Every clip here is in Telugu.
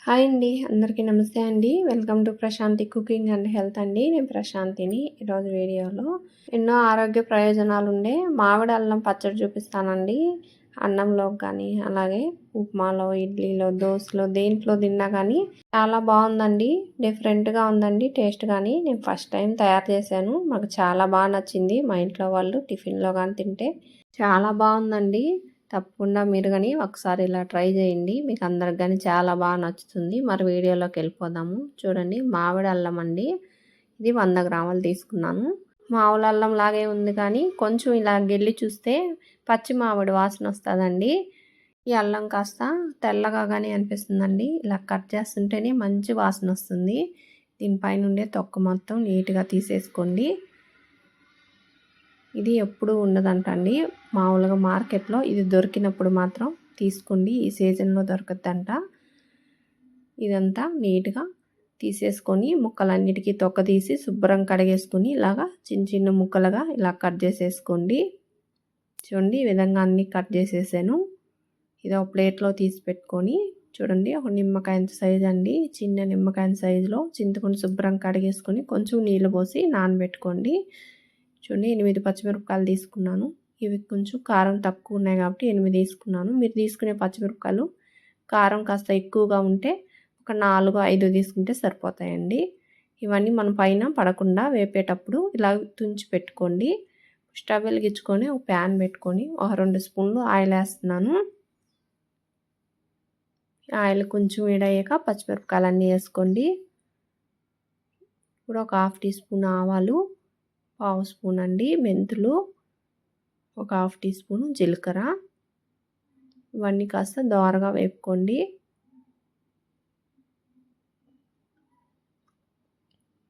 హాయ్ అండి, అందరికీ నమస్తే అండి. Welcome to Prashanti cooking and health అండి. నేను ప్రశాంతిని. ఈరోజు వీడియోలో ఎన్నో ఆరోగ్య ప్రయోజనాలు ఉండే మామిడి అల్లం పచ్చడి చూపిస్తానండి. అన్నంలోకి కానీ, అలాగే ఉప్మాలో, ఇడ్లీలో, దోశలో, దేంట్లో తిన్నా కానీ చాలా బాగుందండి. డిఫరెంట్గా ఉందండి టేస్ట్ కానీ. నేను ఫస్ట్ టైం తయారు చేశాను. మాకు చాలా బాగా నచ్చింది. మా ఇంట్లో వాళ్ళు టిఫిన్లో కానీ తింటే చాలా బాగుందండి. తప్పకుండా మీరు కానీ ఒకసారి ఇలా ట్రై చేయండి. మీకు అందరికి కానీ చాలా బాగా నచ్చుతుంది. మరి వీడియోలోకి వెళ్ళిపోదాము. చూడండి, మామిడి అల్లం అండి. ఇది 100 గ్రాములు తీసుకున్నాను. మామూలు అల్లం లాగే ఉంది కానీ కొంచెం ఇలా గెల్లి చూస్తే పచ్చి మామిడి వాసన వస్తుందండి. ఈ అల్లం కాస్త తెల్లగా కానీ అనిపిస్తుందండి. ఇలా కట్ చేస్తుంటేనే మంచి వాసన వస్తుంది. దీనిపైన ఉండే తొక్క మొత్తం నీట్గా తీసేసుకోండి. ఇది ఎప్పుడు ఉండదంటండి. మామూలుగా మార్కెట్లో ఇది దొరికినప్పుడు మాత్రం తీసుకోండి. ఈ సీజన్లో దొరకద్దంట. ఇదంతా నీట్గా తీసేసుకొని ముక్కలన్నిటికీ తొక్క తీసి శుభ్రం కడిగేసుకొని ఇలాగా చిన్న చిన్న ముక్కలుగా ఇలా కట్ చేసేసుకోండి. చూడండి, ఈ విధంగా అన్నీ కట్ చేసేసాను. ఇది ఒక ప్లేట్లో తీసి పెట్టుకొని చూడండి, ఒక నిమ్మకాయ సైజు అండి. చిన్న నిమ్మకాయ సైజులో చింతపండు శుభ్రం కడిగేసుకొని కొంచెం నీళ్ళు పోసి నానబెట్టుకోండి. చూడండి, 8 పచ్చిమిరపకాయలు తీసుకున్నాను. ఇవి కొంచెం కారం తక్కువ ఉన్నాయి కాబట్టి 8 తీసుకున్నాను. మీరు తీసుకునే పచ్చిమిరపకాయలు కారం కాస్త ఎక్కువగా ఉంటే ఒక 4, 5 తీసుకుంటే సరిపోతాయండి. ఇవన్నీ మన పైన పడకుండా వేపేటప్పుడు ఇలా తుంచి పెట్టుకోండి. స్టవ్ వెలిగించుకొని ఒక ప్యాన్ పెట్టుకొని ఒక 2 స్పూన్లు ఆయిల్ వేస్తున్నాను. ఆయిల్ కొంచెం వేడయ్యాక పచ్చిమిరపకాయలన్నీ వేసుకోండి. ఇప్పుడు ఒక 1/2 టీ స్పూన్ ఆవాలు, 1/2 స్పూన్ అండి మెంతులు, ఒక 1/2 టీ స్పూన్ జీలకర్ర. ఇవన్నీ కాస్త దోరగా వేపుకోండి.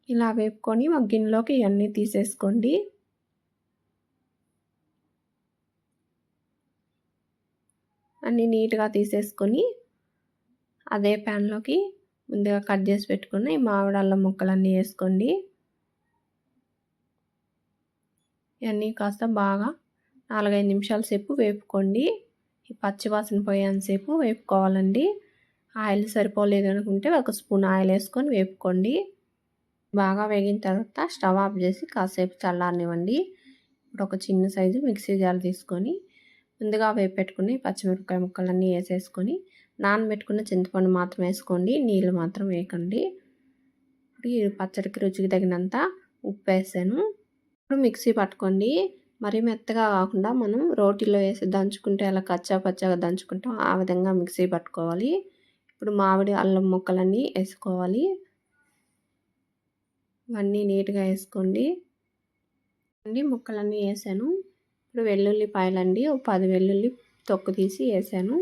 ఇలా వేపుకొని ఒక గిన్నెలోకి ఇవన్నీ తీసేసుకోండి. అన్నీ నీట్గా తీసేసుకొని అదే ప్యాన్లోకి ముందుగా కట్ చేసి పెట్టుకున్న ఈ మామిడి అల్లం ముక్కలన్నీ వేసుకోండి. ఇవన్నీ కాస్త బాగా 4-5 నిమిషాల సేపు వేపుకోండి. ఈ పచ్చివాసన పోయేంతసేపు వేపుకోవాలండి. ఆయిల్ సరిపోలేదు అనుకుంటే ఒక స్పూన్ ఆయిల్ వేసుకొని వేపుకోండి. బాగా వేగిన తర్వాత స్టవ్ ఆఫ్ చేసి కాసేపు చల్లారనివ్వండి. ఇప్పుడు ఒక చిన్న సైజు మిక్సీ జార్ తీసుకొని ముందుగా వేపెట్టుకుని పచ్చిమిరపకాయ ముక్కలన్నీ వేసేసుకొని నానబెట్టుకున్న చింతపండు మాత్రం వేసుకోండి. నీళ్ళు మాత్రం వేయకండి. ఇప్పుడు ఈ పచ్చడికి రుచికి తగినంత ఉప్పు వేసాను. ఇప్పుడు మిక్సీ పట్టుకోండి. మరీ మెత్తగా కాకుండా మనం రోటీలో వేసి దంచుకుంటే అలా కచ్చా పచ్చాగా దంచుకుంటాం, ఆ విధంగా మిక్సీ పట్టుకోవాలి. ఇప్పుడు మామిడి అల్లం ముక్కలన్నీ వేసుకోవాలి. ఇవన్నీ నీట్గా వేసుకోండి. ముక్కలన్నీ వేసాను. ఇప్పుడు వెల్లుల్లిపాయలండి ఒక 10 వెల్లుల్లి తొక్కు తీసి వేసాను.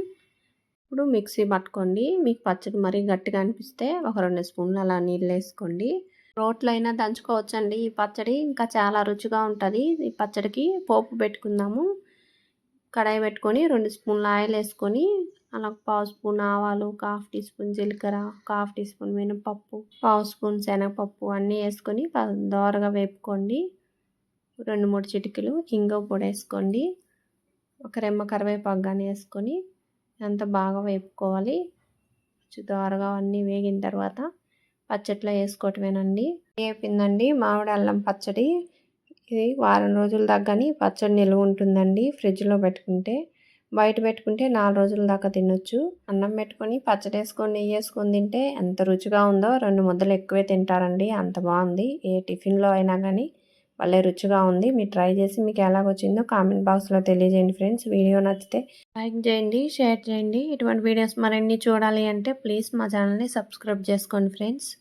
ఇప్పుడు మిక్సీ పట్టుకోండి. మీకు పచ్చడి మరీ గట్టిగా అనిపిస్తే ఒక 2 స్పూన్లు అలా నీళ్ళు వేసుకోండి. రోట్లో అయినా దంచుకోవచ్చండి. ఈ పచ్చడి ఇంకా చాలా రుచిగా ఉంటుంది. ఈ పచ్చడికి పోపు పెట్టుకుందాము. కడాయి పెట్టుకొని 2 స్పూన్ల ఆయిల్ వేసుకొని అలా 1/2 స్పూన్ ఆవాలు, ఒక 1/2 టీ స్పూన్ జీలకర్ర, ఒక 1/2 టీ స్పూన్ మినపప్పు, 1/2 స్పూన్ శనగపప్పు అన్నీ వేసుకొని దోరగా వేపుకోండి. 2-3 చిటికెలు ఇంగువ పొడి వేసుకోండి. ఒక రెమ్మ కరివేపాకు కానీ వేసుకొని అంత బాగా వేపుకోవాలి. దోరగా అన్నీ వేగిన తర్వాత పచ్చట్లో వేసుకోవటమేనండి. అయిపోయిందండి మామిడి అల్లం పచ్చడి. ఇది వారం రోజుల దాకా కానీ పచ్చడి నిల్వ ఉంటుందండి. ఫ్రిడ్జ్లో పెట్టుకుంటే, బయట పెట్టుకుంటే 4 రోజుల దాకా తినొచ్చు. అన్నం పెట్టుకొని పచ్చడి వేసుకొని నెయ్యి వేసుకొని తింటే ఎంత రుచిగా ఉందో, 2 ముద్దలు ఎక్కువే తింటారండి. అంత బాగుంది. ఏ టిఫిన్లో అయినా కానీ భలే రుచిగా ఉంది. మీరు ట్రై చేసి మీకు ఎలాగొచ్చిందో కామెంట్ బాక్స్లో తెలియజేయండి ఫ్రెండ్స్. వీడియో నచ్చితే లైక్ చేయండి, షేర్ చేయండి. ఇటువంటి వీడియోస్ మరిన్ని చూడాలి అంటే ప్లీజ్ మా ఛానల్ని సబ్స్క్రైబ్ చేసుకోండి ఫ్రెండ్స్.